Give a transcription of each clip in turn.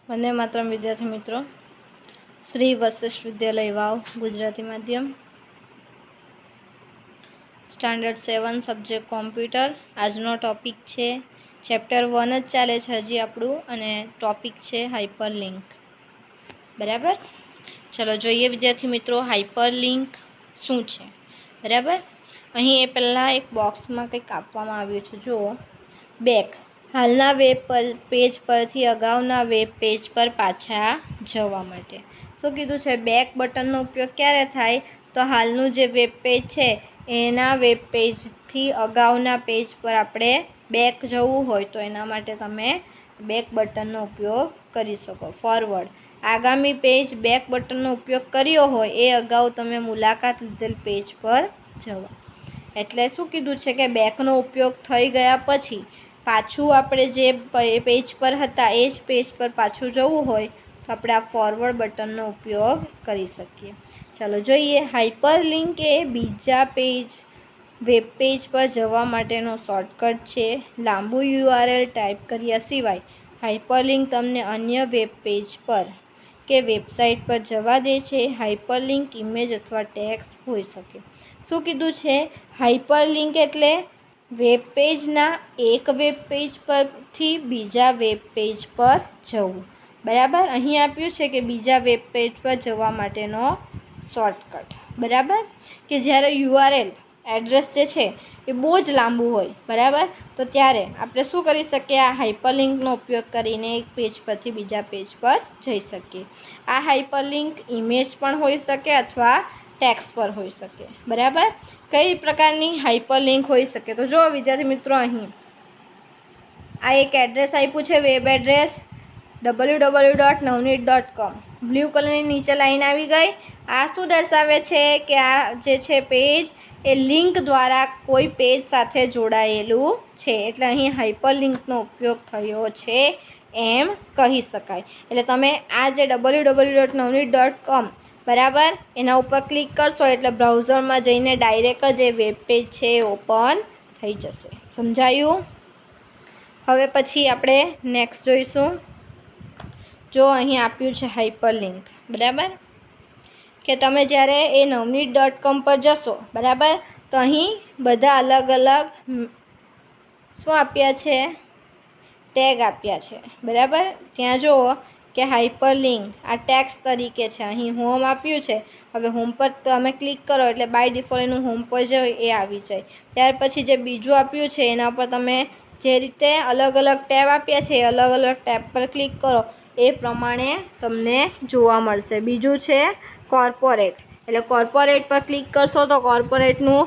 वंदे मातरम विद्यार्थी मित्रों। श्री वशिष्ठ विद्यालय वाव गुजराती माध्यम स्टैंडर्ड 7 सब्जेक्ट कॉम्प्यूटर। आजनो टॉपिक है चैप्टर 1 ज चाले छे हजी आपणुं अने टॉपिक है हाइपरलिंक। बराबर, चलो जोईए विद्यार्थी मित्रों हाइपरलिंक शुं छे। बराबर, अहीं ए पहेला एक बॉक्स में कंईक आपवामां आव्युं छे। जुओ, बेक हालना वेब पेज परथी अगाउना वेब पेज पर पाछा जवा माटे शुं कीधुं छे। बेक बटननो उपयोग क्यारे थाय तो हालनुं जे वेब पेज छे एना वेब पेज थी अगाउना पेज पर आपणे बेक जवुं होय तो एना माटे तमे बेक बटननो उपयोग करी शको। फॉरवर्ड आगामी पेज बेक बटननो उपयोग कर्यो होय ए अगाऊ तमे मुलाकात लीधेल पेज पर जवा। एटले शुं कीधुं छे के बेकनो उपयोग थई गया पछी पाछुं आपणे जे पेज पर हता ए ज पेज पर पाछुं जवुं होय तो आपणे आ फॉरवर्ड बटननो उपयोग करी शकीए। चलो जोईए, हाइपरलिंक ए बीजा पेज वेब पेज पर जवा माटेनो शॉर्टकट छे। लांबू URL टाइप कर्या सिवाय हाइपरलिंक तमने अन्य वेब पेज पर के वेबसाइट पर जवा दे छे। हाइपरलिंक इमेज अथवा टेक्स्ट होई शके। शुं कीधुं छे, हाइपरलिंक एटले वेब पेजना एक वेब पेज पर थी बीजा वेब पेज पर जवुं। बराबर, अहीं आप्युं छे के बीजा वेब पेज पर जवा माटेनो शॉर्टकट। बराबर, के ज्यारे URL एड्रेस जे छे ए बहु ज लांबू होय, बराबर, तो त्यारे आपणे शुं करी शकीए, आ हाइपरलिंकनो उपयोग करीने एक पेज परथी बीजा पेज पर जई शकीए। आ हाइपरलिंक इमेज पण होई शके अथवा टेक्स्ट पर होई शके। बराबर, कई प्रकारनी हाइपरलिंक होई शके। तो जो विद्यार्थी मित्रों अहीं आ एक एड्रेस आप्युं छे, वेब एड्रेस www.navneet.com। ब्लू कलरनी नीचे लाइन आवी गई। आ शुं दर्शावे छे के आ जे छे पेज ए लिंक द्वारा कोई पेज साथे जोड़ायेलुं छे, एटले अहीं हाइपरलिंकनो उपयोग थयो छे एम कही शकाय। एटले तमे आ जे www.navneet.com बराबर एना उपर क्लिक करशो एटले ब्राउઝર में जईने डायरेक्ट ज ए वेब पेज छे ओपन थई जशे। समझायुं? हवे पछी आपणे नेक्स्ट जोईशुं। जो अहीं आप्युं छे हाइपरलिंक, बराबर, के तमे ज्यारे ए navneet.com पर जशो, बराबर, तो अहीं बधा अलग अलग शुं आप्या छे, टेग आप्या छे। बराबर, त्यां जुओ के हाइपरलिंक आ टेक्स्ट तरीके छे। अहीं होम आप्युं छे, हवे होम पर तमे क्लिक करो एटले बाय डिफॉल्ट एनुं होम पर जे होय ए आवी जाय। त्यार पछी जे बीजुं आप्युं छे एना पर तमे जे रीते अलग अलग टेब आप्या छे अलग अलग टेब पर क्लिक करो ए प्रमाणे तमने जोवा मळशे। बीजुं छे कॉर्पोरेट, एटले कॉर्पोरेट पर क्लिक करशो तो कॉर्पोरेटनुं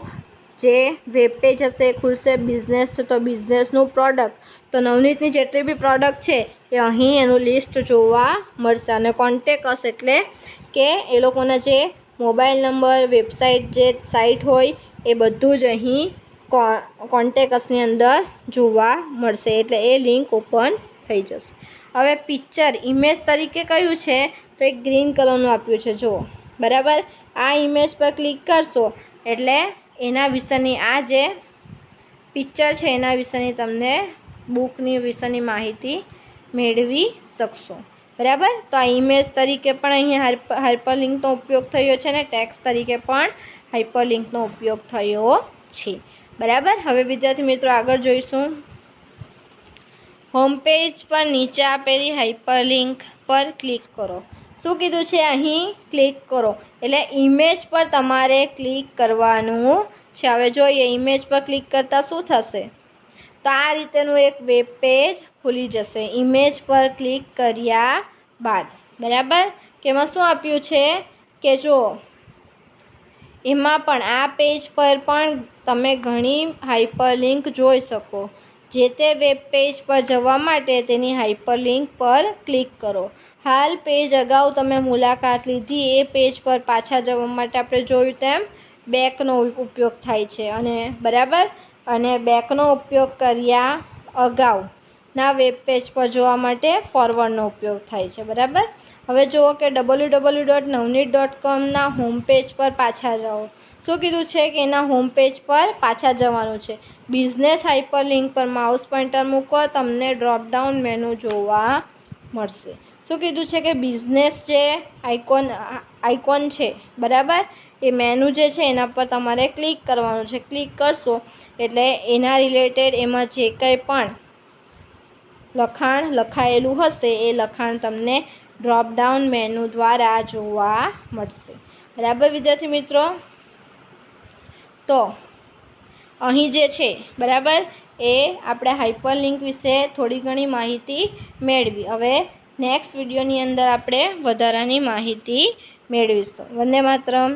जे वेब पेज हशे खुलशे। बिजनेस छे तो बिजनेसनुं प्रोडक्ट, तो नवनीतनी जेटली बी प्रोडक्ट छे ए अहीं एनुं लिस्ट जोवा मळशे। अने कॉन्टेक्ट अस एटले के ए लोकोना जे मोबाइल नंबर वेबसाइट जे साइट होय ए बधुं ज अहीं कॉन्टेक्ट असनी अंदर जोवा मळशे, एटले ए लिंक ओपन थई जशे। हवे पिक्चर इमेज तरीके कयुं छे तो एक ग्रीन कलरनुं आप्युं छे। जो बराबर, आ इमेज पर क्लिक करशो एटले एना विशेनी आ जे पिक्चर छे एना विशेनी तमने बुकनी विशेनी माहिती मेळवी शकशो। बराबर, तो आ इमेज तरीके पण अहीं हाइपरलिंकनो उपयोग थयो छे ने टेक्स्ट तरीके पण हाइपरलिंकनो उपयोग थयो छे। बराबर, हवे विद्यार्थी मित्रों आगळ जोईशुं। होम पेज पर नीचे आपेली हाइपरलिंक पर क्लिक करो। शुं कीधुं छे, अहीं क्लिक करो एटले इमेज पर तमारे क्लिक करवानुं छे। हवे जोईए इमेज पर क्लिक करता शुं थशे, तो आ रीतेनुं एक वेब पेज खुली जशे इमेज पर क्लिक कर्या बाद। बराबर, के एमां शुं आप्युं छे के जो एमां पण आ पेज पर पण तमे घणी हाइपरलिंक जोई शको। जे ते वेब पेज पर जवा माटे तेनी हाइपरलिंक पर क्लिक करो। हाल पेज अगाऊ तमे मुलाकात लीधी ए पेज पर पाछा जवा माटे आपणे जोयुं तेम बेकनो उपयोग थाय छे। अने बराबर, अने बेकनो उपयोग कर्या अगाऊ ना वेब पेज पर जोवा माटे फॉरवर्डनो उपयोग थाय छे। बराबर, हवे जुओ के www.navneet.com ना होम पेज पर पाछा जाओ। शुं कीधुं छे के एना होम पेज पर पाछा जवानुं छे। बिजनेस हाइपरलिंक पर माउस पॉइंटर मूको तमने ड्रॉप डाउन मेनू जोवा मळशे। શું કીધું છે કે બિઝનેસ જે આઇકોન છે, બરાબર, એ મેનુ જે છે એના પર તમારે ક્લિક કરવાનું છે. ક્લિક કરશો એટલે એના રિલેટેડ એમાં જે કંઈ પણ લખાણ લખાયેલું હશે એ લખાણ તમને ડ્રોપડાઉન મેનુ દ્વારા જોવા મળશે. બરાબર વિદ્યાર્થી મિત્રો? તો અહીં જે છે, બરાબર, એ આપણે હાઇપરલિંક વિશે થોડી ઘણી માહિતી મેળવી. હવે નેક્સ્ટ વિડીયોની અંદર આપણે વધારાની માહિતી મેળવીશું. વંદે માતરમ.